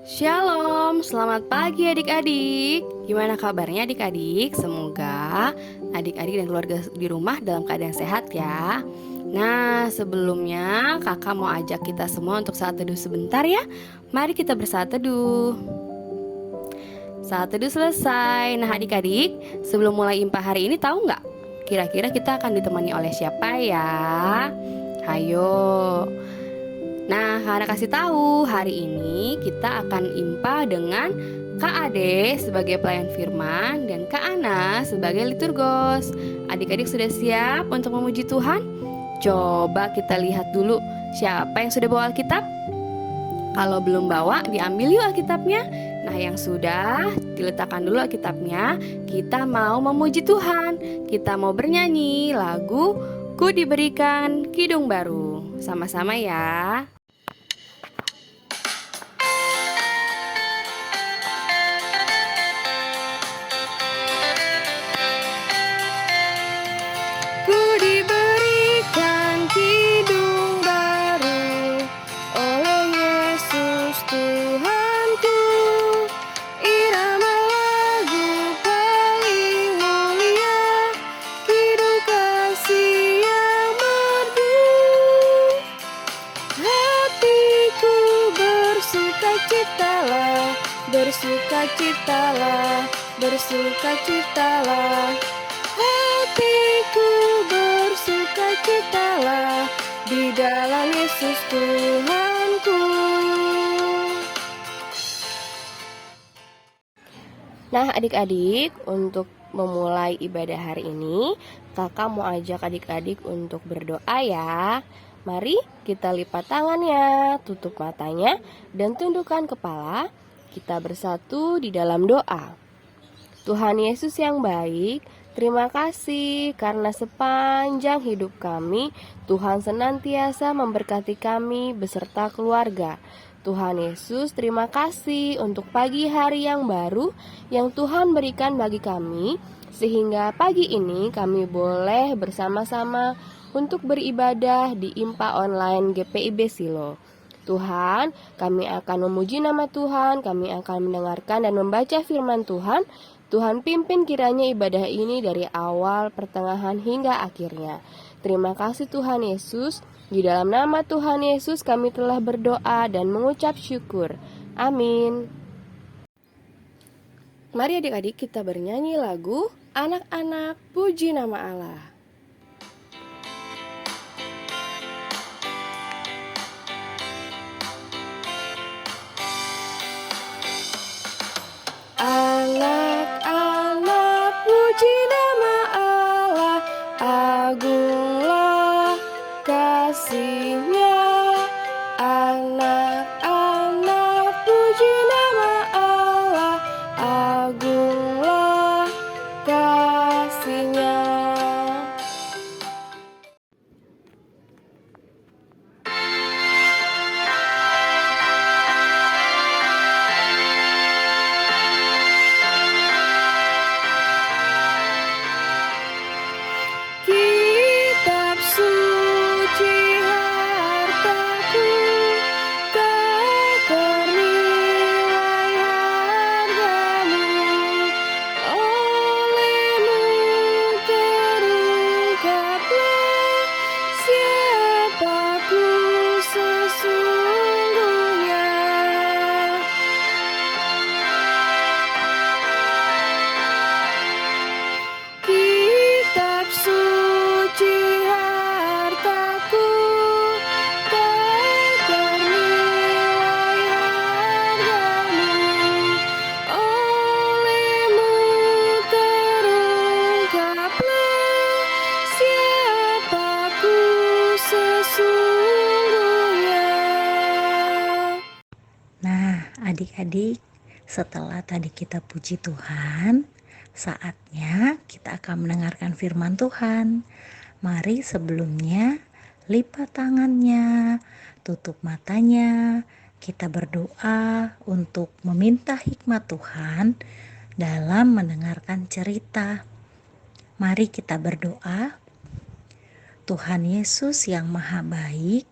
Shalom, selamat pagi adik-adik. Gimana kabarnya adik-adik? Semoga adik-adik dan keluarga di rumah dalam keadaan sehat ya. Nah, sebelumnya kakak mau ajak kita semua untuk saat teduh sebentar ya. Mari kita bersaat teduh. Saat teduh selesai. Nah adik-adik, sebelum mulai IMPA hari ini tahu nggak? Kira-kira kita akan ditemani oleh siapa ya? Hayo. Nah, karena kasih tahu, hari ini kita akan IMPA dengan Kak Ade sebagai pelayan firman dan Kak Ana sebagai liturgos. Adik-adik sudah siap untuk memuji Tuhan? Coba kita lihat dulu siapa yang sudah bawa Alkitab. Kalau belum bawa, diambil yuk Alkitabnya. Nah, yang sudah, diletakkan dulu Alkitabnya. Kita mau memuji Tuhan. Kita mau bernyanyi lagu Ku Diberikan Kidung Baru. Sama-sama ya. Ku diberikan kidung baru oleh Yesus Tuhanku, irama lagu paling mulia, kidung kasih yang merdu. Hatiku bersukacitalah, bersukacitalah, bersukacitalah. Hatiku bersukacitalah di dalam Yesus Tuhanku. Nah adik-adik, untuk memulai ibadah hari ini, kakak mau ajak adik-adik untuk berdoa ya. Mari kita lipat tangannya, tutup matanya, dan tundukkan kepala. Kita bersatu di dalam doa. Tuhan Yesus yang baik, terima kasih karena sepanjang hidup kami, Tuhan senantiasa memberkati kami beserta keluarga. Tuhan Yesus, terima kasih untuk pagi hari yang baru yang Tuhan berikan bagi kami, sehingga pagi ini kami boleh bersama-sama untuk beribadah di IMPA online GPIB Silo. Tuhan, kami akan memuji nama Tuhan, kami akan mendengarkan dan membaca firman Tuhan. Tuhan pimpin kiranya ibadah ini dari awal, pertengahan, hingga akhirnya. Terima kasih Tuhan Yesus. Di dalam nama Tuhan Yesus kami telah berdoa dan mengucap syukur. Amin. Mari adik-adik kita bernyanyi lagu Anak-anak Puji Nama Allah. Anak-anak puji nama Allah, agunglah kasih-Nya. Anak-anak puji nama Allah, agunglah kasih-Nya. Kitab suci hartaku, tak ternilai hargamu, olehmu terungkaplah siapaku sesungguhnya. Kitab suci hartaku, tak ternilai hargamu, olehmu terungkaplah siapaku sesungguhnya. Nah, adik-adik, setelah tadi kita puji Tuhan, saatnya kita akan mendengarkan firman Tuhan. Mari sebelumnya lipat tangannya, tutup matanya, kita berdoa untuk meminta hikmat Tuhan dalam mendengarkan cerita. Mari kita berdoa. Tuhan Yesus yang maha baik,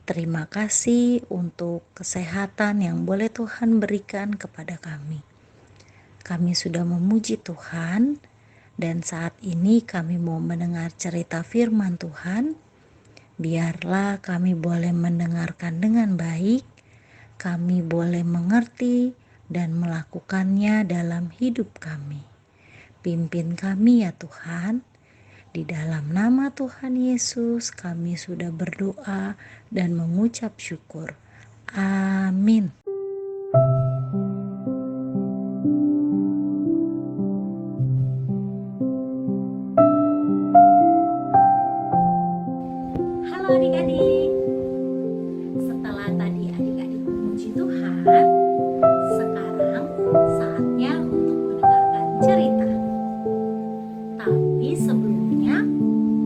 Terima kasih untuk kesehatan yang boleh Tuhan berikan kepada kami. Kami sudah memuji Tuhan, dan saat ini kami mau mendengar cerita firman Tuhan. Biarlah kami boleh mendengarkan dengan baik, kami boleh mengerti dan melakukannya dalam hidup kami. Pimpin kami ya Tuhan. Di dalam nama Tuhan Yesus kami sudah berdoa dan mengucap syukur. Amin. Halo adik-adik. Setelah tadi adik-adik memuji Tuhan, sekarang saatnya untuk mendengarkan cerita. Tapi sebelumnya,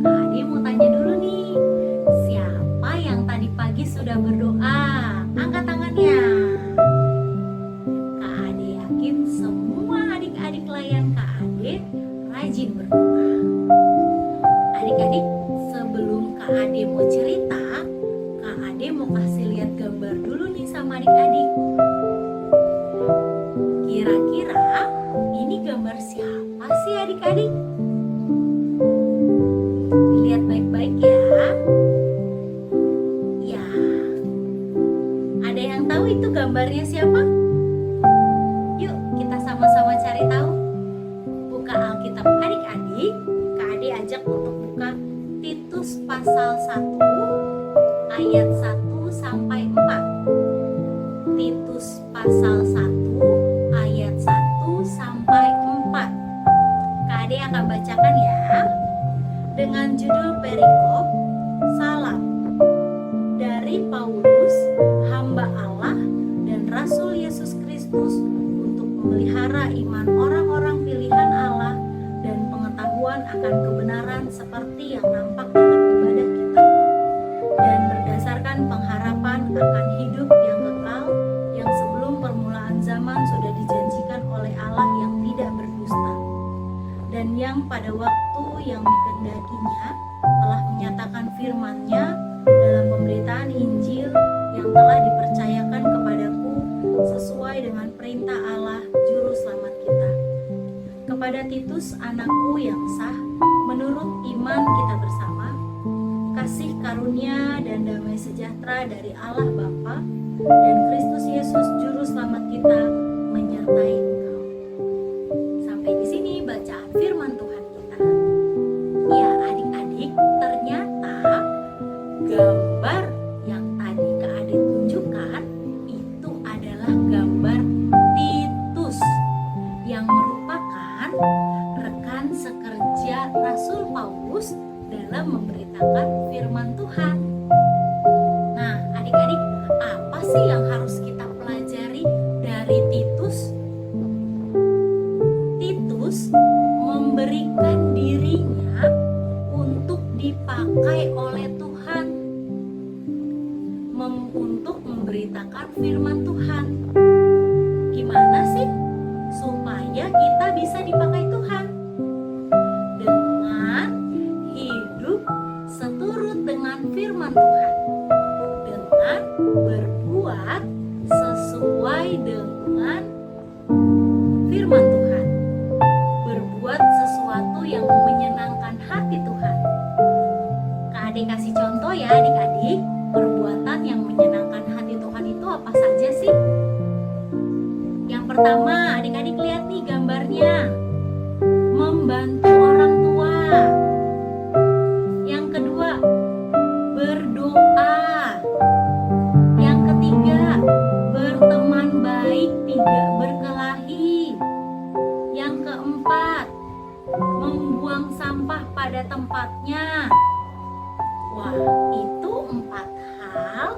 Kak Ade mau tanya dulu nih, siapa yang tadi pagi sudah berdoa? Angkat tangannya. Kak Ade yakin semua adik-adik layan Kak Ade rajin berdoa. Adik-adik, sebelum Kak Ade mau cerita, Kak Ade mau kasih lihat gambar dulu nih sama adik-adik. Kira-kira ini gambar siapa sih adik-adik? Lihat baik-baik ya. Ya, ada yang tahu itu gambarnya siapa? Yuk kita sama-sama cari tahu. Buka Alkitab adik-adik. Kak Ade ajak untuk buka Titus pasal 1 ayat 1 sampai 4. Titus pasal 1 ayat 1 sampai 4. Kak Ade akan bacakan ya. Dengan judul perikop, salam dari Paulus, hamba Allah dan Rasul Yesus Kristus, untuk memelihara iman orang-orang pilihan Allah dan pengetahuan akan kebenaran seperti yang nampak dalam ibadah kita, dan berdasarkan pengharapan akan hidup yang kekal yang sebelum permulaan zaman sudah dijanjikan oleh Allah yang tidak berdusta, dan yang pada waktu yang dikehendakinya telah menyatakan firman-Nya dalam pemberitaan Injil yang telah dipercayakan kepadaku sesuai dengan perintah Allah Juru Selamat kita. Kepada Titus anakku yang sah, menurut iman kita bersama, kasih karunia dan damai sejahtera dari Allah Bapa dan Kristus Yesus Juru Selamat kita menyertai engkau. Sampai di sini bacaan firman Tuhan kita. Ya adik-adik, ternyata gambar yang tadi Kak Ade tunjukkan itu adalah gambar Titus yang merupakan rekan sekerja Rasul Paulus dalam memberitakan firman Tuhan. Nah adik-adik, apa sih yang harus kita pelajari dari Titus? Titus memberikan dirinya untuk dipakai oleh Tuhan, untuk memberitakan firman Tuhan. Gimana sih supaya kita bisa dipakai Tuhan? Dengan hidup seturut dengan firman Tuhan, dengan berbuat sesuai dengan firman Tuhan, berbuat sesuatu yang menyenangkan hati Tuhan. Kak Ade kasih contoh ya adik-adik, perbuatan yang menyenangkan hati Tuhan itu apa saja sih? Yang pertama, adik-adik lihat nih gambarnya, membantu orang tua. Yang kedua, berdoa. Yang ketiga, berteman baik, tidak berkelahi. Yang keempat, membuang sampah pada tempatnya. Wah, itu 4 hal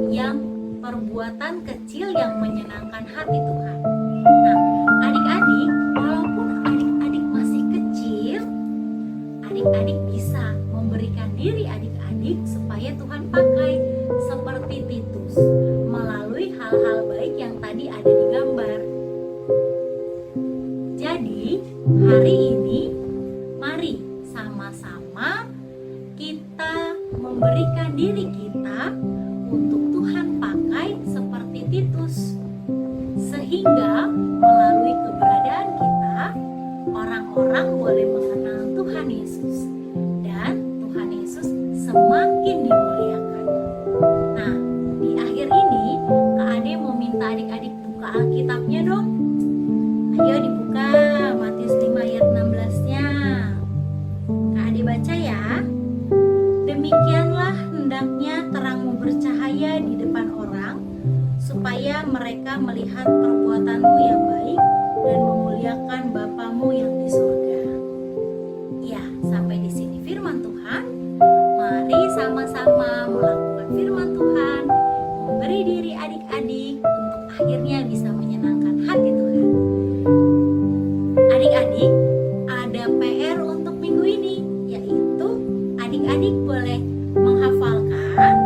yang perbuatan kecil yang menyenangkan hati Tuhan. Nah, adik-adik, walaupun adik-adik masih kecil, adik-adik bisa memberikan diri adik-adik supaya Tuhan pakai seperti Titus melalui hal-hal baik yang tadi ada di gambar. Jadi, hari ini mari sama-sama kita memberikan diri kita Alkitabnya dong. Ayo dibuka Matius 5 ayat 16-nya. Kak Ade baca ya. Demikianlah hendaknya terangmu bercahaya di depan orang, supaya mereka melihat perbuatanmu yang baik dan memuliakan Bapamu yang di surga. Ya, sampai di sini firman Tuhan. Mari sama-sama melakukan firman Tuhan, memberi diri adik-adik untuk akhirnya bisa menyenangkan hati Tuhan. Adik-adik, ada PR untuk minggu ini, yaitu adik-adik boleh menghafalkan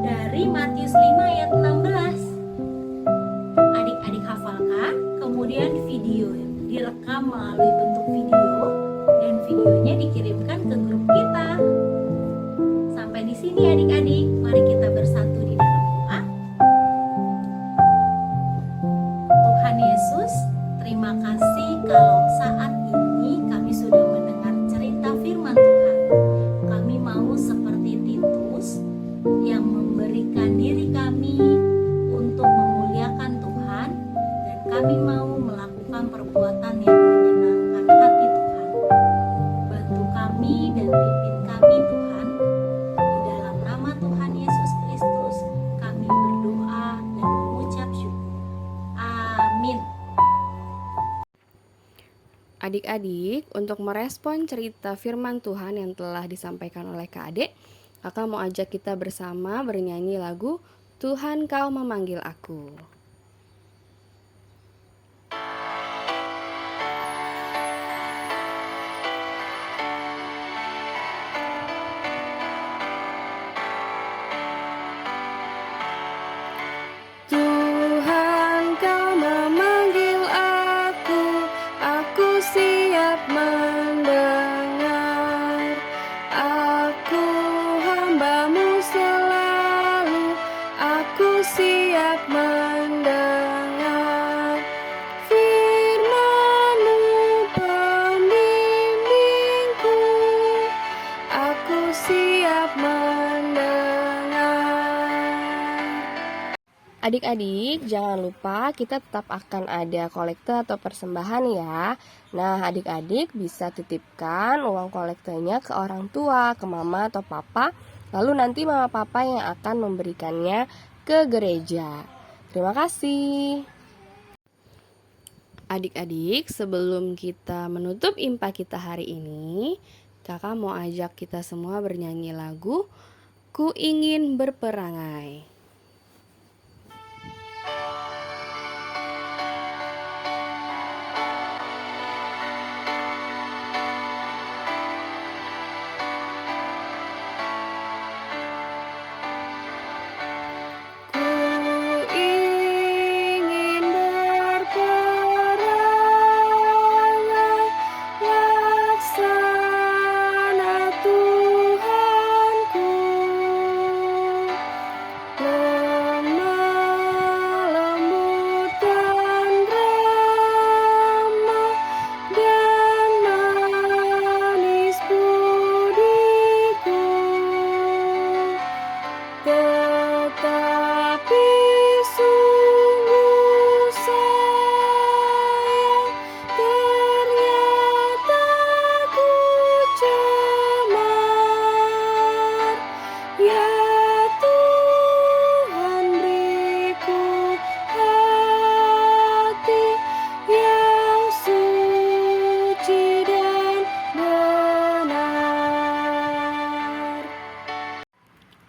dari Matius 5 ayat 16. Adik-adik hafalkan, kemudian video direkam melalui bentuk video dan videonya dikirimkan ke grup kita. Sampai di sini adik-adik, mari kita bersatu di dalam doa. Tuhan Yesus, terima kasih kalau saat ini kami sudah mendengar cerita firman Tuhan. Kami mau seperti Titus yang memberikan diri kami untuk memuliakan Tuhan, dan kami mau melakukan perbuatan yang menyenangkan hati Tuhan. Bantu kami dan pimpin kami Tuhan. Di dalam nama Tuhan Yesus Kristus kami berdoa dan mengucap syukur. Amin. Adik-adik, untuk merespon cerita firman Tuhan yang telah disampaikan oleh Kak Ade, Kakak mau ajak kita bersama bernyanyi lagu Tuhan Kau Memanggil Aku. Tuhan Kau memanggil aku siap mendengar. Aku hamba-Mu selalu, aku siap mendengar. Firman-Mu pembimbingku, aku siap mendengar. Adik-adik, jangan lupa kita tetap akan ada kolekte atau persembahan ya. Nah, adik-adik bisa titipkan uang kolektenya ke orang tua, ke mama atau papa. Lalu nanti mama papa yang akan memberikannya ke gereja. Terima kasih. Adik-adik, sebelum kita menutup impa kita hari ini, kakak mau ajak kita semua bernyanyi lagu Ku Ingin Berperangai.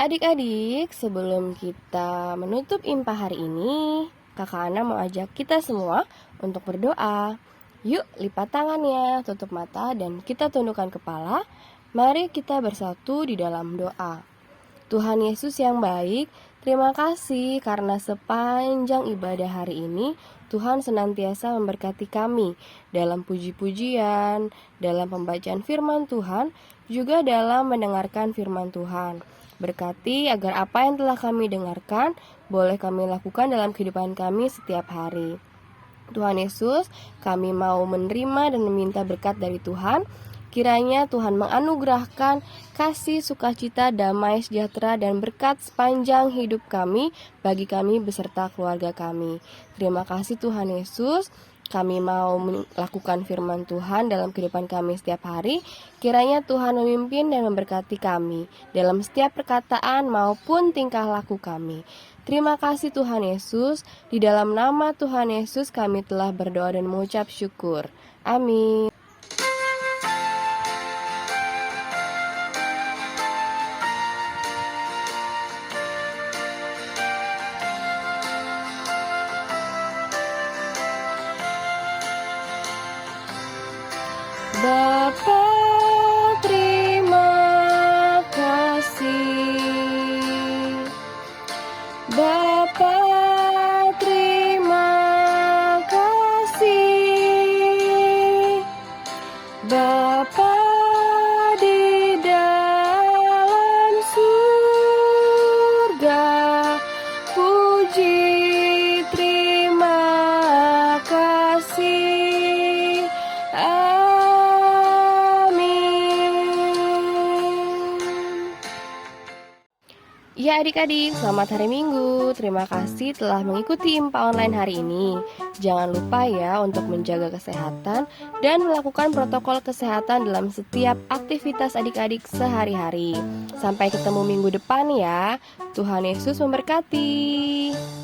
Adik-adik, sebelum kita menutup impa hari ini, Kakak Ana mau ajak kita semua untuk berdoa. Yuk, lipat tangannya, tutup mata, dan kita tundukkan kepala. Mari kita bersatu di dalam doa. Tuhan Yesus yang baik, terima kasih karena sepanjang ibadah hari ini, Tuhan senantiasa memberkati kami dalam puji-pujian, dalam pembacaan firman Tuhan, juga dalam mendengarkan firman Tuhan. Berkati agar apa yang telah kami dengarkan boleh kami lakukan dalam kehidupan kami setiap hari. Tuhan Yesus, kami mau menerima dan meminta berkat dari Tuhan. Kiranya Tuhan menganugerahkan kasih, sukacita, damai, sejahtera, dan berkat sepanjang hidup kami bagi kami beserta keluarga kami. Terima kasih Tuhan Yesus. Kami mau melakukan firman Tuhan dalam kehidupan kami setiap hari. Kiranya Tuhan memimpin dan memberkati kami dalam setiap perkataan maupun tingkah laku kami. Terima kasih Tuhan Yesus. Di dalam nama Tuhan Yesus kami telah berdoa dan mengucap syukur. Amin. Bapa, terima kasih. Bapa, terima kasih. Bapa di dalam surga, puji terima kasih. Ya adik-adik, selamat hari Minggu. Terima kasih telah mengikuti IMPA online hari ini. Jangan lupa ya untuk menjaga kesehatan dan melakukan protokol kesehatan dalam setiap aktivitas adik-adik sehari-hari. Sampai ketemu minggu depan ya. Tuhan Yesus memberkati.